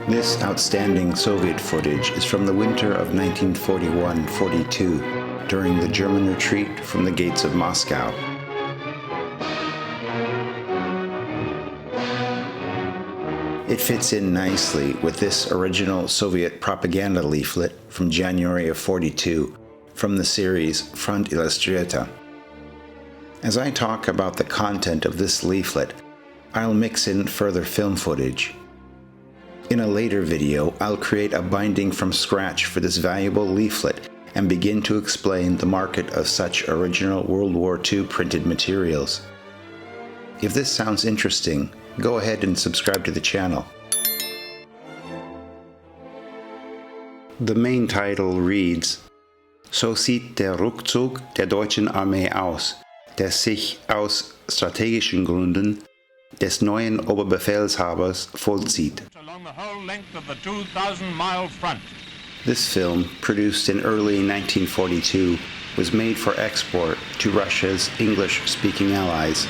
This outstanding Soviet footage is from the winter of 1941-42, during the German retreat from the gates of Moscow. It fits in nicely with this original Soviet propaganda leaflet from January of 42, from the series Front Illustrierte. As I talk about the content of this leaflet, I'll mix in further film footage. In a later video, I'll create a binding from scratch for this valuable leaflet and begin to explain the market of such original World War II printed materials. If this sounds interesting, go ahead and subscribe to the channel. The main title reads, So sieht der Rückzug der deutschen Armee aus, der sich aus strategischen Gründen des neuen Oberbefehlshabers vollzieht. Along the whole length of the 2,000-mile front. This film, produced in early 1942, was made for export to Russia's English-speaking allies.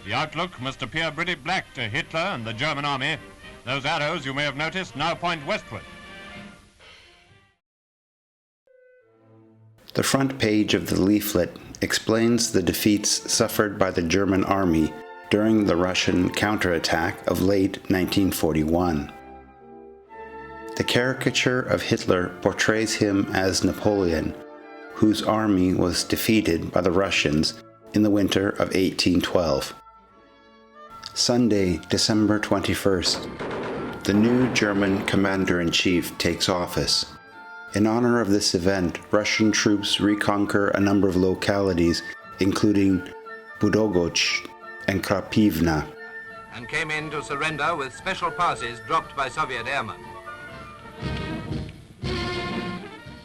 The outlook must appear pretty black to Hitler and the German army. Those arrows, you may have noticed, now point westward. The front page of the leaflet explains the defeats suffered by the German army during the Russian counterattack of late 1941. The caricature of Hitler portrays him as Napoleon, whose army was defeated by the Russians in the winter of 1812. Sunday, December 21st, the new German commander-in-chief takes office. In honor of this event, Russian troops reconquer a number of localities, including Budogostsch and Krapiwna, and came in to surrender with special passes dropped by Soviet airmen.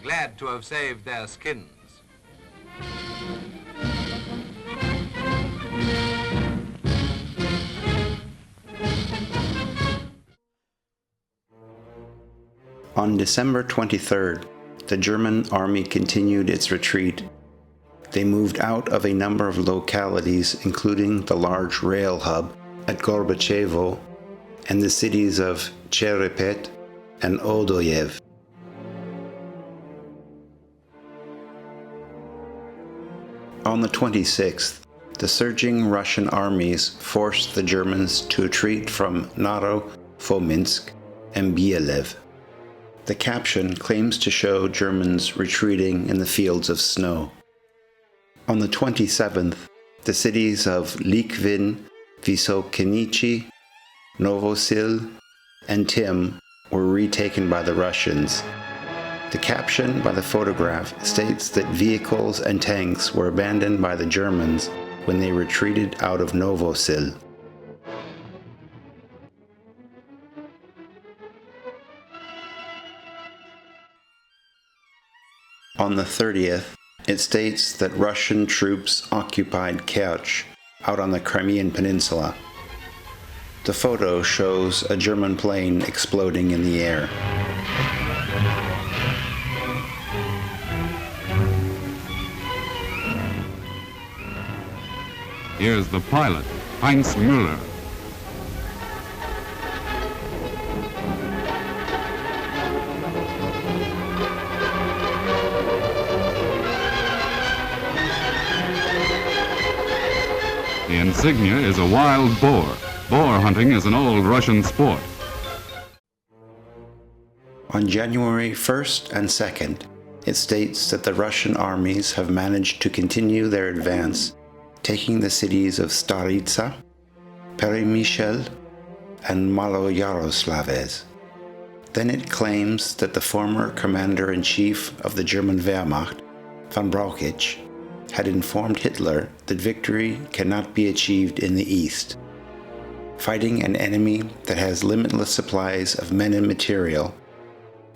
Glad to have saved their skins. On December 23rd, the German army continued its retreat. They moved out of a number of localities, including the large rail hub at Gorbatschewo and the cities of Tscherepet and Odojew. On the 26th, the surging Russian armies forced the Germans to retreat from Naro-Fominsk and Bjelew. The caption claims to show Germans retreating in the fields of snow. On the 27th, the cities of Likwin, Wysokinichi, Novosil, and Tim were retaken by the Russians. The caption by the photograph states that vehicles and tanks were abandoned by the Germans when they retreated out of Novosil. On the 30th, it states that Russian troops occupied Kerch, out on the Crimean Peninsula. The photo shows a German plane exploding in the air. Here's the pilot, Heinz Müller. The insignia is a wild boar. Boar hunting is an old Russian sport. On January 1st and 2nd, it states that the Russian armies have managed to continue their advance, taking the cities of Staritsa, Peremyshel, and Maloyaroslavets. Then it claims that the former commander-in-chief of the German Wehrmacht, von Brauchitsch, had informed Hitler that victory cannot be achieved in the east. Fighting an enemy that has limitless supplies of men and material,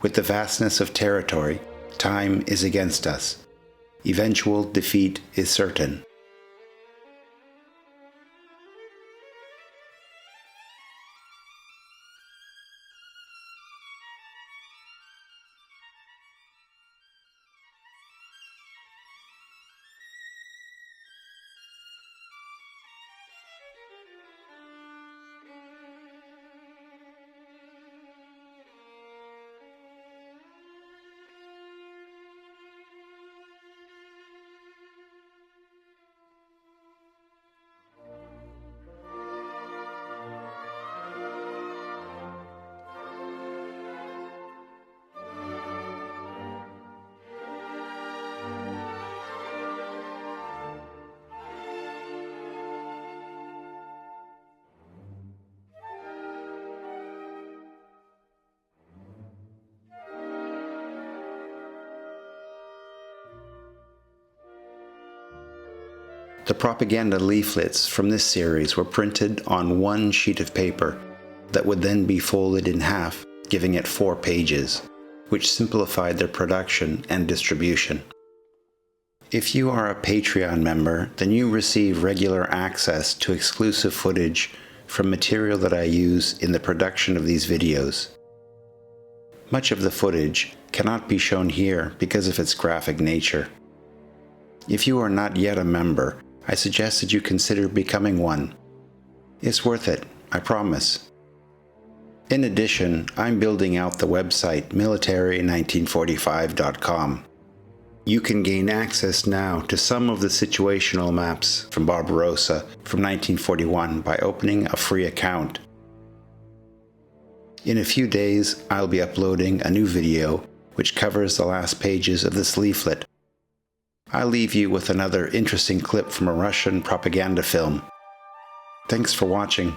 with the vastness of territory, time is against us. Eventual defeat is certain. The propaganda leaflets from this series were printed on one sheet of paper that would then be folded in half, giving it 4 pages, which simplified their production and distribution. If you are a Patreon member, then you receive regular access to exclusive footage from material that I use in the production of these videos. Much of the footage cannot be shown here because of its graphic nature. If you are not yet a member, I suggest that you consider becoming one. It's worth it, I promise. In addition, I'm building out the website military1945.com. You can gain access now to some of the situational maps from Barbarossa from 1941 by opening a free account. In a few days, I'll be uploading a new video which covers the last pages of this leaflet. I'll leave you with another interesting clip from a Russian propaganda film. Thanks for watching.